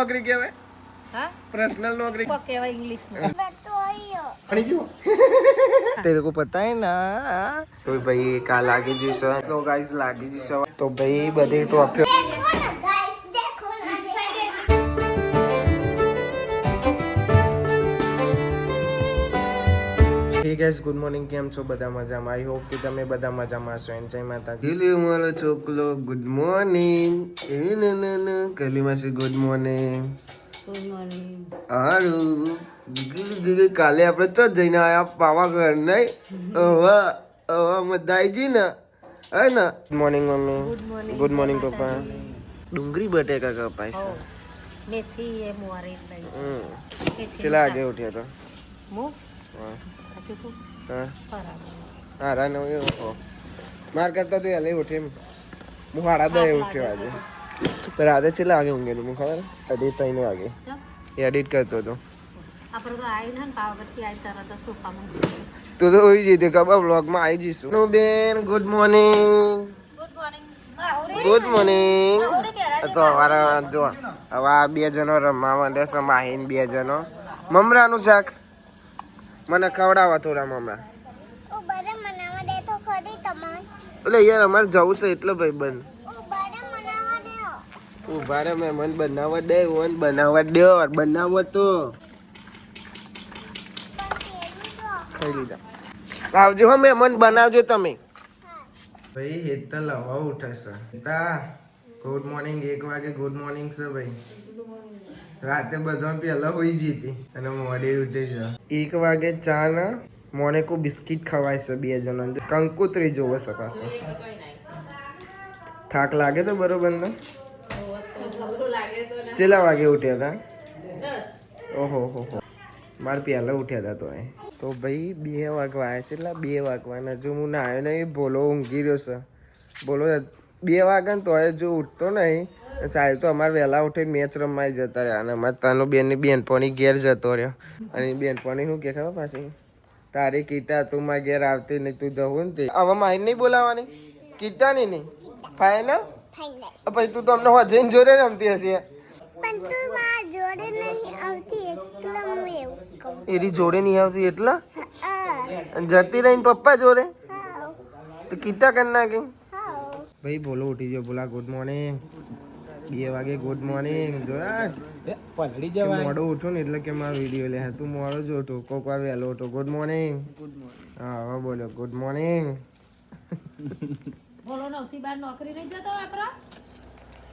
नौकरी क्या है? हाँ पर्सनल नौकरी को कहवा इंग्लिश में तेरे को पता है ना तो भाई काल लागी जैसा तो गाइस लागी जैसा तो भाई बधे ट्रॉफी हे गाइस गुड मॉर्निंग केम છો બધા મજામાં आई होप कि તમે બધા મજામાં છો એન્ડ જય માતાજી લે મારો છોકલો ગુડ મોર્નિંગ એ ન ન ન કલીમાસી ગુડ મોર્નિંગ હારું કાલે આપણે તો જઈને આયા પાવાગઢ નહીં ઓવા ઓવા મદાઈજી ને હે ને good morning mummy good morning પપ્પા ડુંગળી બટેકા કપાય છે मेथी है मोरे नहीं ચલા આગે ઉઠ્યા તો मु હા अचुको હા परा હા રાનો માર કરતા તો લે ઉઠે હું હાડા દે ઉઠ્યો આજે પર આજે ચલા આગે ઊંઘે હું ખબર એડિટ થઈને આગે એડિટ કરતો તો આપણે તો આઈ ને પાવગર થી આઈ તરત સોફા માં તું તો હોઈ જઈ દે કબા વ્લોગ માં આવી જઈશું નો બેન ગુડ મોર્નિંગ ગુડ મોર્નિંગ તો વારા જો હવે આ બે જણો રમવા માંડે છે માહીન બે જણો મમરાનું શાક મને ખવડાવવા થોડા મમરા એટલે યાર અમારે જવું છે એટલે ભાઈ બંધ ઉભા રે મેં મન બનાવવા દે મન બનાવવા દો બનાવો તો ખાઈ લીધા આવજો હો મેં મન બનાવજો તમે ભાઈ હેતલ હવા ઉઠે છે તા ગુડ મોર્નિંગ 1 વાગે ગુડ મોર્નિંગ છે ભાઈ રાતે બધા પહેલા હોઈ જીતી અને મોડે ઉઠે છે 1 વાગે ચા ના મોને કો બિસ્કિટ ખવાય છે બે જણા કંકુતરી જોવો સકાશો થાક લાગે તો બરોબર ને ચેલા વાગે ઉઠ્યા હતા 10 ઓહો હો માર પહેલા ઉઠ્યા હતા તો ભાઈ 2 વાગવા આવ્યા ચેલા 2 વાગવાના જો હું નાયો નહીં બોલો ઊંઘી રહ્યો છે બોલો 2 વાગે ને તો જો ઉઠતો નહીં સાહેબ તો અમારે વહેલા ઉઠીને મેચ રમવા જતા રહ્યા અને અમારે તાનો બેનની બેનપણી ઘેર જતો રહ્યો અને બેનપણી શું કે ખબર પાછી તારી કીટા તું મારા ઘેર આવતી નહીં તું જવું ને તે હવે માહિતી નહીં બોલાવાની કીટા નહીં ફાઈનલ પછી તું તો અમને જઈને જોડે રમતી હશે એની જોડે નહીં આવતી એટલા જતી રહીને પપ્પા જોડે તો કીટા કરી નાખી ભાઈ બોલો ઉઠી ગયો બોલા ગુડ મોર્નિંગ 2 વાગે ગુડ મોર્નિંગ જોયા મોડો ઉઠો ને એટલે કે મારો વિડીયો લે તું મોડો જ ઉઠો કોક વાર વહેલો ઉઠો ગુડ મોર્નિંગ હા હવે બોલો ગુડ મોર્નિંગ બોલો 9 થી 12 નોકરી નહીં જતો આપરા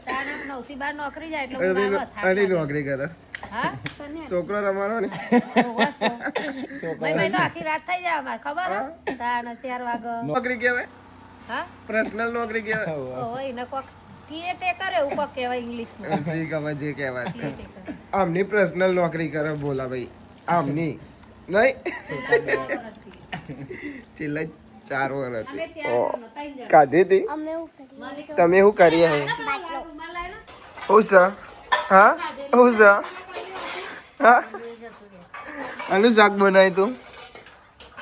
તાના 9 થી 12 નોકરી જાય એટલે હું અરે નોકરી કરે હા છોકરો રમાડો ને ભાઈ તો આખી રાત થઈ જાય અમાર ખબર તાના 4 વાગે નોકરી કહેવાય હા પર્સનલ નોકરી કહેવાય ઓય એને કોક કેટેકર એવું કોક કહેવાય ઇંગ્લિશ માં જી કહેવાય જે કહેવાય આમની પર્સનલ નોકરી કરે બોલા ભાઈ આમની નહીં છેલ્લા 4 વર્ષ કાઢી હતી તમે શું કરીએ હે હું છે હા હું છે હા આનું શાક બનાવ્યું તું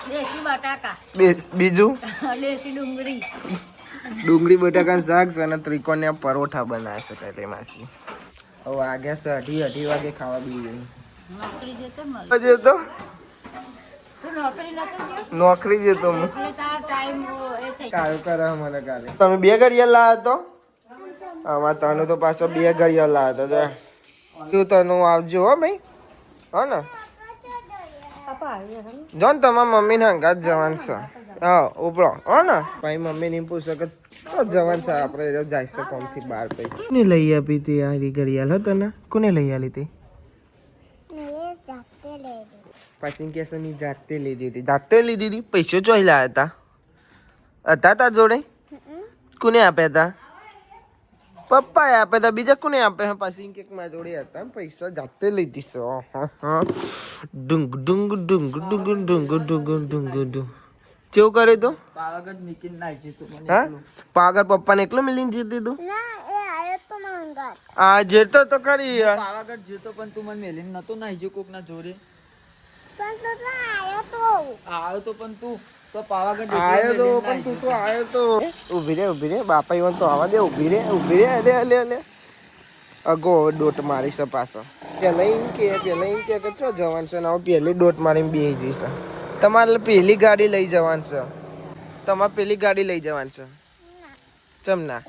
દેશી બટાકા બીજું દેશી ડુંગળી બટાકાનું શાક છે અને ત્રિકોણના પરોઠા બનાવે છે એટલે માસી હવે વાગ્યા છે 2:30 વાગે ખાવા બી નોકરી જતો નોકરી જતો હું ટાઈમ એ થઈ કાયો કરે મને કાલે તમે 2 ઘડિયાળ લાવ્યા તો આમાં તને તો પાછો 2 ઘડિયાળ લાવ્યો તો તું તને આવજો હો ભાઈ હો ને જો ને તમારા મમ્મીને હંગાત જવાન છે હા ઉપડો હો ને ભાઈ મમ્મીને પૂછો કે તો જવાન છે આપણે જાય છે કોમથી બહાર પૈ કોને લઈ આપી હતી આ ઘડિયાળ હો તને કોને લઈ આલી હતી પછી કે છે મેં જાતે લીધી હતી જાતે લીધી હતી પૈસો જોઈ લાયા હતા તા જોડે કોને આપ્યા હતા પપ્પાએ આપ્યા હતા બીજા કોને આપ્યા પછી કે મારા જોડે હતા પૈસા જાતે લીધી છે ડુંગ ડુંગ ડુંગ ડુંગ ડુંગ ડુંગ ડુંગ ડુંગ કેવું કરે તું પાવાગઢ મીકીને નાખી તું મને હા પાવાગઢ પપ્પાને એકલો મિલીને જીતી તું ના એ આયો તો મંગાત આ જેતો તો ખરી પાવાગઢ જીતો પણ તું મને મેલીને નતો નાખી કોક ના જોડે પણ તો આયો તો પણ તું તો પાવાગઢ આયો તો પણ તું તો આયો તો ઊભી રે બાપા ઈવન તો આવા દે ઊભી રે લે અગો દોટ મારી છે પાછો પેલા એમ કે ચો જવાનું છે ને હવે પેલી દોટ મારીને બેસી જઈશ તમારે પેલી ગાડી લઈ જવાની છે તમારે પેલી ગાડી લઈ જવાની છે ચમ ના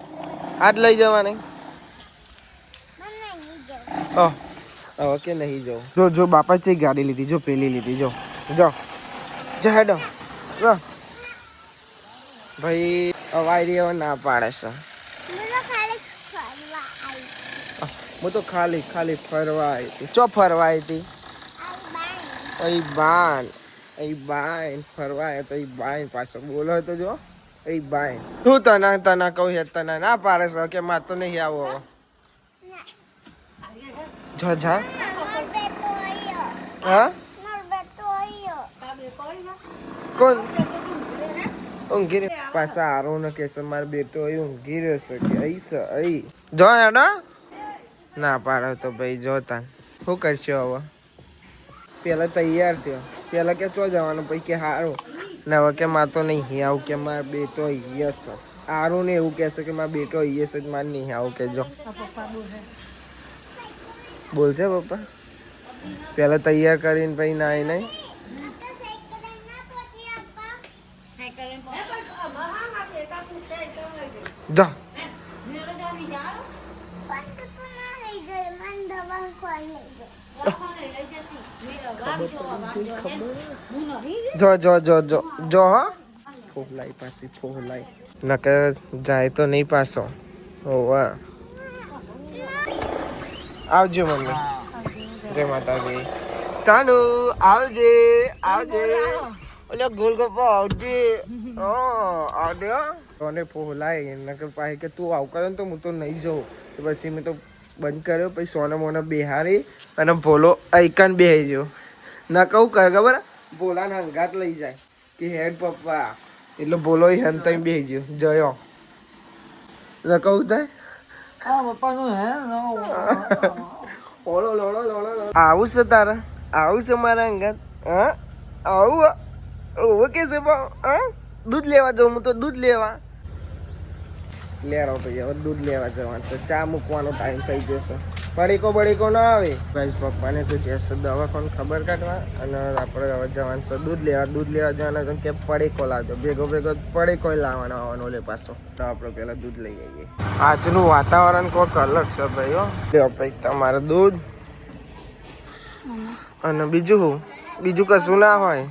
આજ લઈ જવાની હવે કે નહીં જાઉં જો બાપા છે ગાડી લીધી જો પેલી લીધી જો હેડો ભાઈ અવાય હવે ના પાડે છે હું તો ખાલી ફરવા આવી હતી ચો ફરવા આવી હતી અહીં બાન ફરવા આવ્યો તો અહીં બાન પાછો બોલો તો જો અહીં બાન હું તના કહું છે તને ના પાડે છે કે માર તો નહીં આવો હવે જા હા કોણ ઊંઘી રહ્યો પાછા આરો ને કહેશે મારો બેટો અહીં ઊંઘી રહ્યો છે કે અહીં જો એનો ના પાડો તો ભાઈ જોતા શું કરશો હવે પેલા તૈયાર થયો પેલા કે ચો જવાનું પછી કે હારું ને હવે કે માર તો નહીં આવું કે મારો બેટો અહીંયા છે આરું ને એવું કહેશે કે મારો બેટો અહીંયા છે મારે નહીં આવું કે જો બોલશે પપ્પા પેલા તૈયાર કરીને પછી નાઈ નહીં જા જો હા ફોહલાઈ પાછી ફોહલાઈ નકર જાય તો નહીં પાછો હોવા આવજો મમ્મી જય માતાજી તાનુ આવજે ઓલો ગોલગપ્પા આવજે આવજે તને ફોહલાઈ નકર પાછી કે તું આવ કરે ને તો હું તો નહીં જાઉં પછી મેં તો બંધ કર્યો પછી સોને મોને બેહારી અને ભોલો આઈકન બેહી ગયો ના કહું કર ખબર ભોલાને હંગાત લઈ જાય કે હેડ પપ્પા એટલે ભોલો એ હંતાઈ બેહી ગયો જયો ના કહું થાય આવું છે તારા આવું છે મારા હંગાત હા આવું ઓવે કે છે હા દૂધ લેવા જાઉં હું તો દૂધ લેવા લેરો ભાઈ હવે દૂધ લેવા જવાનું છે ચા મૂકવાનો ટાઈમ થઈ જશે બળીકો ના આવે ભાઈ પપ્પાને તો જશે દવાખાને ખબર કાઢવા અને આપણે હવે જવાનું છે દૂધ લેવા જવાના તો કે પડીકો લાવજો ભેગો પડીકો લાવવાનો આવવાનો લે પાછો તો આપણે પેલા દૂધ લઈ આવીએ આજનું વાતાવરણ કોઈક અલગ છે ભાઈ હો લ્યો ભાઈ તમારે દૂધ અને બીજું કશું ના હોય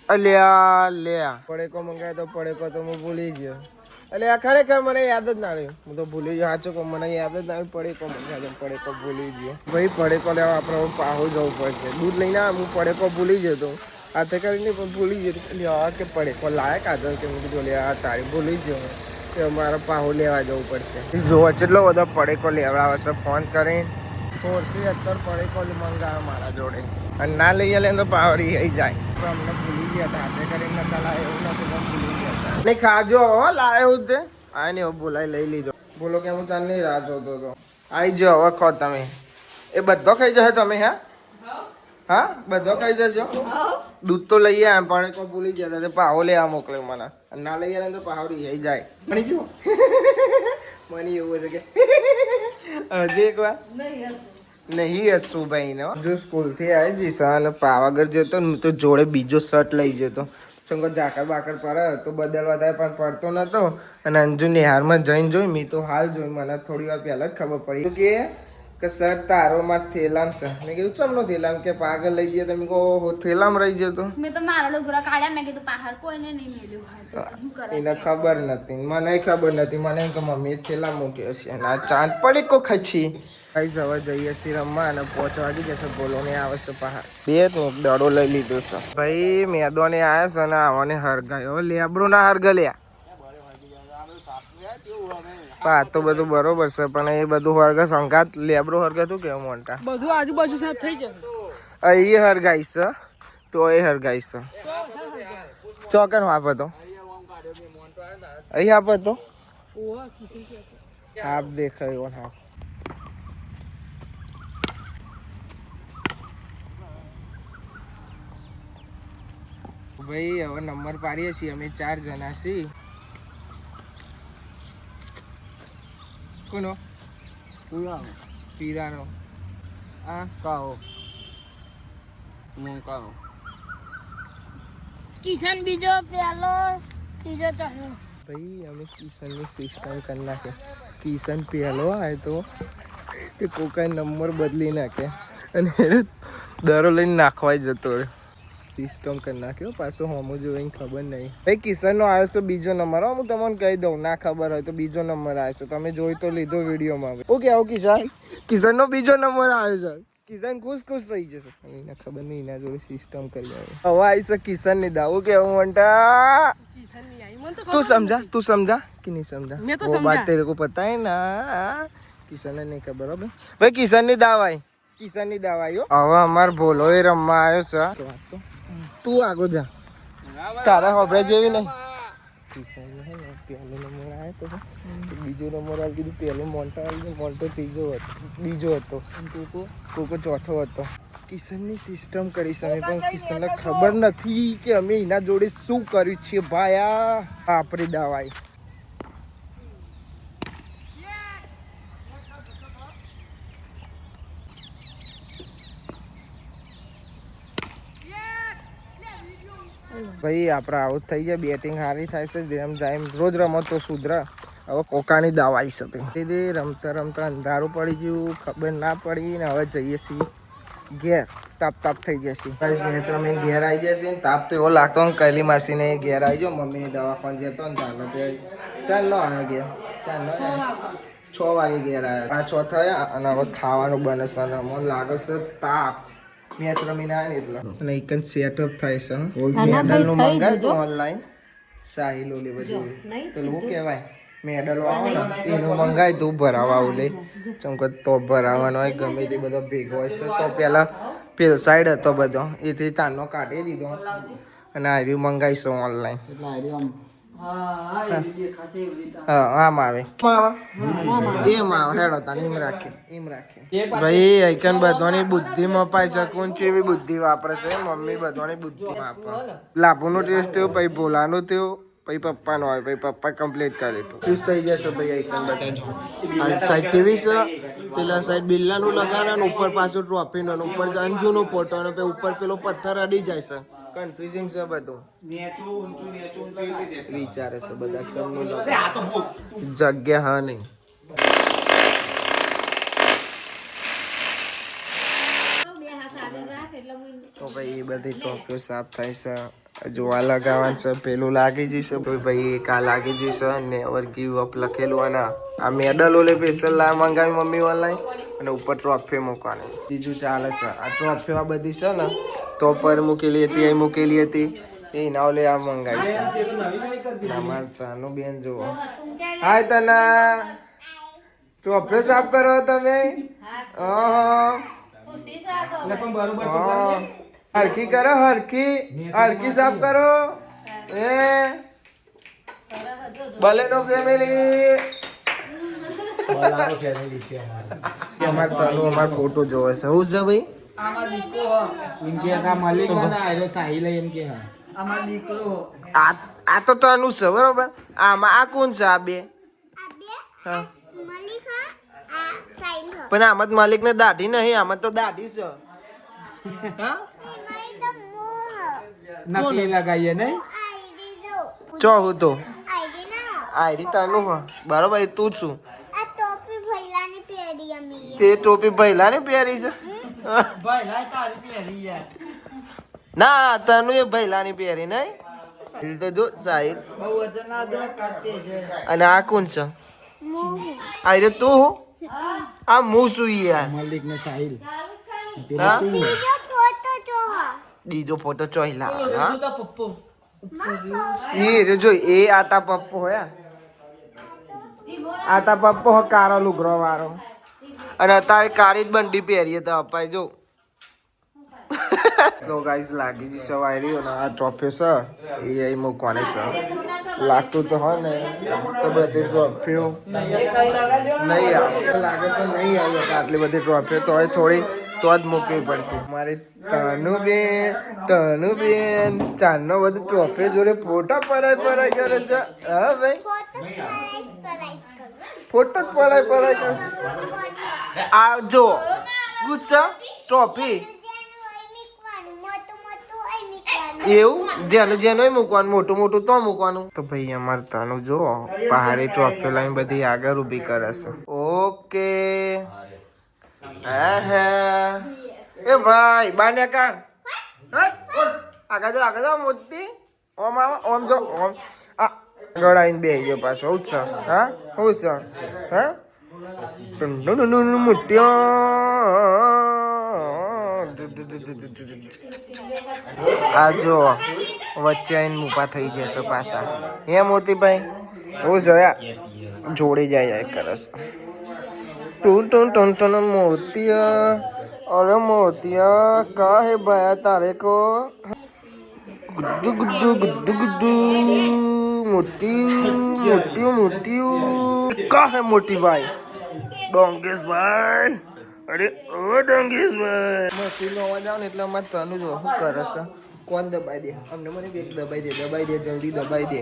અલ્યા પડીકો મંગાય તો પડીકો તો હું ભૂલી ગયો એટલે આ ખરેખર મને યાદ જ ના રહ્યું હું તો ભૂલી ગયો સાચું કહું મને યાદ જ ના આવ્યું પડીકો ભૂલી ગયો ભાઈ પડીકો લેવા આપણે પાહો જવું પડશે દૂધ લઈને હું પડીકો ભૂલી જતો હાથે કરીને પણ ભૂલી જતો કે પડીકો લાયક આગળ કે મેં કીધું લે આ તારી ભૂલી ગયો કે મારે પાહો લેવા જવું પડશે જોવા કેટલો બધો પડીકો લેવડાવે છે ફોન કરીને 4 થી 17 પડીકો મંગાવે મારા જોડે અને ના લઈએ લે તો પાવડી આવી જાય પણ અમને ભૂલી ગયા હતા હાથે કરીને લાવે એવું નથી પણ ભૂલી ગયા નહીં ખાજો લાવ્યો તે આ ને બોલાય લઈ લીધો બોલો કે હું ચાલ નહીં રાહ જોતો તો આવી જાઓ હવે ખો તમે એ બધો ખાઈ જશો તમે હા બધો ખાઈ જશો દૂધ તો લઈ આવ્યા પણ કોઈ ભૂલી ગયા હતા પાહો લેવા મોકલ્યો મને ના લઈ આવ્યા તો પાવડી આવી જાય પણ જુઓ મને એવું છે કે હજી એક વાર નહીં હસું ભાઈ ને જો સ્કૂલથી આવી જઈશ અને પાવાગઢ જતો ને તો જોડે બીજો શર્ટ લઈ જતો ચંગો ઝાકર બાકર પડે તો બદલવા થાય પણ પડતો નતો અને અંજુ નિહારમાં જઈને જોઈ મેં તો હાલ જોઈ મને થોડી વાર પહેલા જ ખબર પડી કે શર્ટ તારોમાં થેલામ છે મેં કીધું ચમનો થેલામ કે પાગલ લઈ જઈએ તમે કહો થેલામ રહી જતો મેં તો મારા ડોગરા કાઢ્યા મેં કીધું બહાર કોઈને નહીં મેલ્યું એને ખબર નથી મને ખબર નથી મને કે મમ્મી થેલા મૂક્યો છે અને આ ચાંદ પડી કો ખચી કઈ હવે જઈએ છીએ રમવા અને પહોંચવા જઈ જશે બોલો ને આવે છે પહાડ બે દડો લઈ લીધો છે ભાઈ મેદોને આવ્યા છે અને આવવાને હરગાયો લેબરો ના હરગલ્યા આ તો બધું બરોબર છે પણ એ બધું હરગા સંગાત લેબરો હરગા તું કેવું મોટા બધું આજુબાજુ સાફ થઈ જશે અહીં હરગાઈ છે તો એ હરગાઈ છે ચોકન વાપ હતો અહીં આપ હતો આપ દેખાયો હા ભાઈ હવે નંબર પાડીએ છીએ અમે 4 જણા છીએ કોનો પીરાનો આ કહો હું કહું કિશન બીજો પેલો ત્રીજો ચોથો ભાઈ અમે કિશનની સિસ્ટમ કરી નાખે કિશન પહેલો આવે તો કે કોકાઈ નંબર બદલી નાખે અને દરો લઈને નાખવાય જતો રહ્યો સિસ્ટમ કરી નાખ્યો પાછો હોમો જોઈને ખબર નહીં ભાઈ કિશનનો આવ્યો છે બીજો નંબર હું તમને કહી દઉં ના ખબર હોય તો બીજો નંબર આવ્યો છે તમે જોઈ તો લીધો વિડીયોમાં ઓકે આવો કિશનનો બીજો નંબર આવ્યો છે કિશન ખુશ થઈ જશે એને ખબર નહીં એના જોડે સિસ્ટમ કરી આવે હવે આવી છે કિશન ની દાવું કેવું મંટા तू समझा कि नहीं समझा मैं तो वो बात तेरे को पता है ना किशन ने नहीं खबर हो भाई किशन ની દાવાઈ હવે અમાર ભોલો એ રમવા આવ્યો છે તું આગો જા તારા હોબરે જેવી નહીં કિશન ને પહેલો નંબર આવ્યો તો બીજો નંબર આવી કીધું પહેલો મોન્ટો બીજો હતો કોકો ચોથો હતો કિશનની સિસ્ટમ કરી છે પણ કિશનને ખબર નથી કે અમે એના જોડે શું કર્યું છે ભાઈ આપણી દવાઈ ભાઈ આપણે આઉટ થઈ જાય બેટિંગ સારી થાય છે જેમ જેમ રોજ રમો તો સુધરા હવે કોકાની દવાઈ છે ભાઈ રમતા અંધારું પડી ગયું ખબર ના પડી ને હવે જઈએ છીએ ઘેર તાપ થઈ જશે ગાઈસ મેચ રમીને ઘેર આવી જશે ને તાપ તો એવો લાગતો ને કૈલી માસીને ઘેર આવી જાઓ મમ્મીની દવાખાને જતો ને ચાલો તે ચાલ ન આવ્યો ઘેર ચાલ ન 6 વાગે ઘેર આવ્યો 5 થયા અને હવે ખાવાનું બને છે અને મને લાગે છે તાપ મેચ રમીને આવે ને એટલે અને એક જ સેટઅપ થાય છે મેડલનું મંગાવ્યું ઓનલાઈન સાહિલ ઓલી બધી પેલું શું કહેવાય મેડલો આવે ને એનું મંગાવી તું ભરાવા આવું લઈ ચમકો તો ભરાવાનો હોય ગમે તે બધો ભેગો હોય છે તો પેલા પેલ સાઈડ હતો બધો એથી ચાંદનો કાઢી દીધો અને આ રહ્યું મંગાવીશું ઓનલાઈન આમ આવે એમ આવે હેડો તાને એમ રાખે ભાઈ આઈકન બધાની બુદ્ધિ મપાઈ શકું છે એવી બુદ્ધિ વાપરે છે મમ્મી બધાની બુદ્ધિ વાપરે લાભુનો ટેસ્ટ થયો પછી ભોલાનો થયો પછી પપ્પાનો હોય પછી પપ્પા કમ્પ્લીટ કરે તો ખુશ થઈ જશે ભાઈ આઈકન બધા આ સાઈડ ટીવી છે પેલા સાઈડ બિલ્લાનું લગાવવાનું ઉપર પાછું ટ્રોફીનો ઉપર અંજુનો ફોટો અને પછી ઉપર પેલો પથ્થર અડી જાય છે કન્ફ્યુઝિંગ છે બધું વિચારે છે બધા ચમનું જગ્યા હા નહીં તો ભાઈ એ બધી ટોપીઓ સાફ થાય છે જોવા લગાવવાનું છે પેલું લાગી જશે તો ભાઈ એક આ લાગી જશે નેવર ગીવ અપ લખેલું અને આ મેડલો લે સ્પેશિયલ મંગાવી મમ્મી ઓનલાઈન અને ઉપર ટ્રોફી મૂકવાની બીજું ચાલે છે આ ટ્રોફીઓ બધી છે ને તો પર મૂકેલી હતી અહીં મૂકેલી હતી એના ઓલે આ મંગાવી છે અમારે તાનું બેન જુઓ હાય તના ટ્રોફીઓ સાફ કરો તમે હરખી કરો હરખી સાફ કરો એ બલેનો ફેમિલી અમાર તાનો અમાર ફોટો જોવે છે હું છે ભાઈ આમાં દીકરો આમાં દીકરો આ તો તાનું છે બરોબર આમાં આ કોણ છે આ બે હા પણ આમાં માલિક ને દાઢી નહીં આમાં તો દાઢી છે નકલી લગાઈએ નહીં ચો હું તો આઈડી તાનું હા બરોબર તું છું તે ટોપી ભૈલા ને પહેરી છે ના તનું એ ભૈલા ની પહેરી નહીં તો જો સાહિલ અને આ કોણ છે આઈરે તું હું આ હું છું યાર મલિક ને સાહિલ બીજો ફોટો ચોઈલા એ રે જો એ આતા પપ્પો હોયા આતા પપ્પો હો કારો લુગરો વાળો અને અત્યારે કાળી જ બંડી પહેરીએ તો અપાય જો તો ગાઈસ લાગી જશે વાયરીઓ ને આ ટ્રોફી છે એ અહીં મૂકવાની છે લાગતું તો હોય ને તો બધી ટ્રોફીઓ નહીં આવે લાગે છે નહીં આવી આટલી બધી ટ્રોફીઓ તો હોય થોડી તો જ મૂકવી પડશે મારી તનુ બેન ચાંદનો બધી ટ્રોફી જોડે ફોટા પરાય કરે છે હા ભાઈ ફોટો જ પલાય કરશે. આ જો ગુસ્સા ટ્રોફી એવું જેનું મૂકવાનું મોટું તો મૂકવાનું. તો ભાઈ અમારે તાનું જો પહાડી ટ્રોફીઓ લઈને બધી આગળ ઊભી કરે છે. ઓકે એ ભાઈ બાને કા આગળ જો મોટી ઓમ જો ઓમ આ ગળાઈને બેહી ગયો પાછો. હું છે હા હું છે હા મોટી આ જો વચ્ચે આવીને ઊભા થઈ જશે પાછા. હે મોતીભાઈ હું જોયા જોડી જાય કરસ. ટૂન મોતિયા અરે મોતિયા કા હે ભાયા તારે કો ગુડ્ડુ મોતી કા હે મોટી ભાઈ ડોંગેશ ભાઈ. અરે ઓ ડોંગેશભાઈ મશીનનો અવાજ આવે ને એટલે અમારે તનું જો શું કરે છે. કોણ દબાઈ દે અમને? મને બેગ દબાઈ દે જલ્દી દબાઈ દે.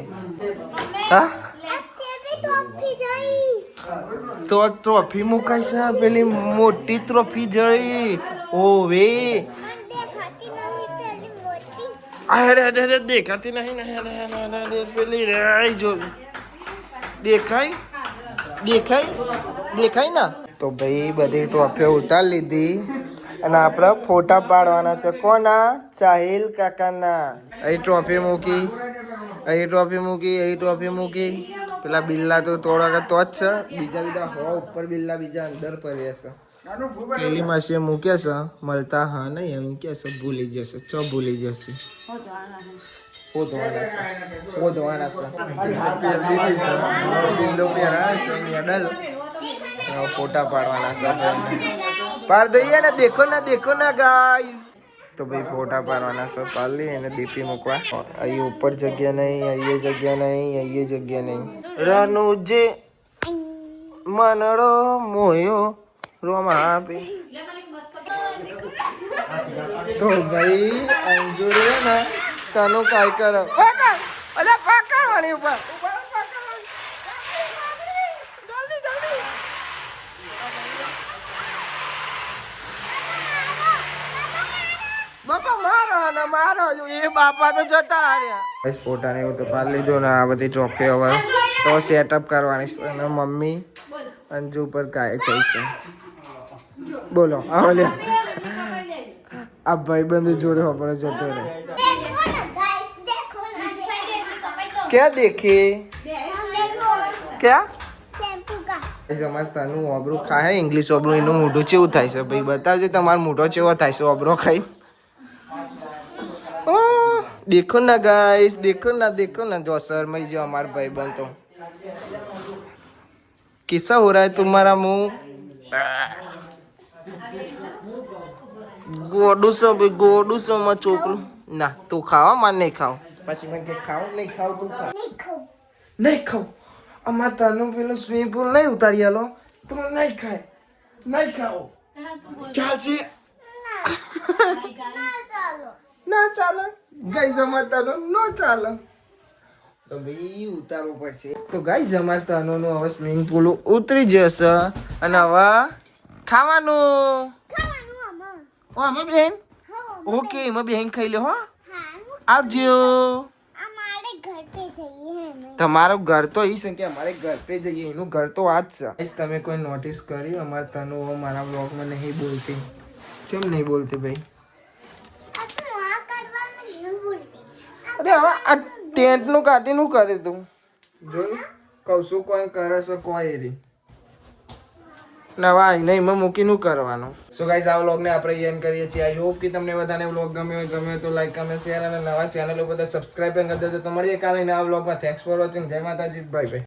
હા તો ટ્રોફી મુકાય છે પેલી મોટી ટ્રોફી જઈ ઓવે. અરે દેખાતી નહીં પેલી રે જો દેખાય ના. તો ભાઈ બધી ટ્રોફીઓ ઉતારી લીધી અને આપણે ફોટા પાડવાના છે. કોના? સાહિલ કાકાના. અહીં ટ્રોફી મૂકી પેલા બિલ્લા તો થોડાક તો જ છે. બીજા હો ઉપર બિલ્લા બીજા અંદર પડ્યા છે. પેલી માસી મૂક્યા છે મળતા હા નહીં એમ કે છે ભૂલી જશે. ભૂલી જશે ધોવાના છે. ફોટા પાડવાના છે. પાડ દઈએ ને. દેખો ના ગાઈસ. તો ભાઈ ફોટા પાડવાના છે. પાડી એને ડીપી મૂકવા. અહીં ઉપર જગ્યા નહીં, અહીં જગ્યા નહીં. રનુજે મનડો મોયો રોમા આપી. તો ભાઈ અંજુરે ને તનું કાઈ કરો. અલા પાકાવાની ઉપર બાપા મારો એ બાપા તો જતા રહ્યા. ફોટાને એવું તો પાડી લીધું ને આ બધી ટ્રોફી હવે તો સેટઅપ કરવાની છે. અને મમ્મી અંજુ ઉપર કાય છે. બોલો આ ભાઈબંધ જોડે ખબર જતો રહે. क्या देखे क्या અમારે તનું ઓબરું ખાય ઇંગ્લિશ ઓબરું એનું મોઢું ચેવું થાય છે ભાઈ બતાવજે. તમારો મોઢો ચેવો થાય છે ઓબરો ખાઈ? દેખો ના ગાઈસ દેખો ના જો શરમાઈ જો અમારા ભાઈબંધ તો. કિસ્सा हो रहा है तुम्हारा मुंह ગોડું સો માં છોકરું ના તું ખાવા માર નહીં ખાવ. પછી મને કે ખાવ નહીં ખાવ તું ખા. નહીં ખાવ અમાર તનું પેલું સ્વિમિંગ પુલ નહીં ઉતારી આલો તો નહીં ખાય નહીં ખાવ ચાલશે ના ચાલે ગાઈસ અમાર તનું નો ચાલે. તો ભાઈ ઉતારવું પડશે. તો ગાઈસ અમાર તનું હવે સ્વિમિંગ પુલ ઉતરી જશે અને હવે ખાવાનું આમાં બેન. ઓકે એમાં બેન ખાઈ લે હો. આવજો. તમારું ઘર તો ઈ છે કે અમારે ઘર પે જઈએ. એનું ઘર તો આ જ છે. તમે કોઈ નોટિસ કર્યું અમારે તનુ મારા બ્લોગમાં નહીં બોલતી? કેમ નહીં બોલતી ભાઈ? અરે હવે આ ટેન્ટનું કાઢીનું કરે તું જોયું કૌશું કોઈ કરે છે કોઈ રી નવા નહીં એમાં મૂકીનું કરવાનું. સો ગાઈસ આ વ્લોગને આપણે એન્ડ કરીએ છીએ. આઈ હોપ કે તમને બધાને વ્લોગ ગમ્યો હોય તો લાઈક કમેન્ટ શેર અને નવા ચેનલ ઉપર સબસ્ક્રાઇબ કરી દેજો. તો મળીએ કાલે નવા વ્લોગમાં. Thanks for watching. જય માતાજી. Bye bye.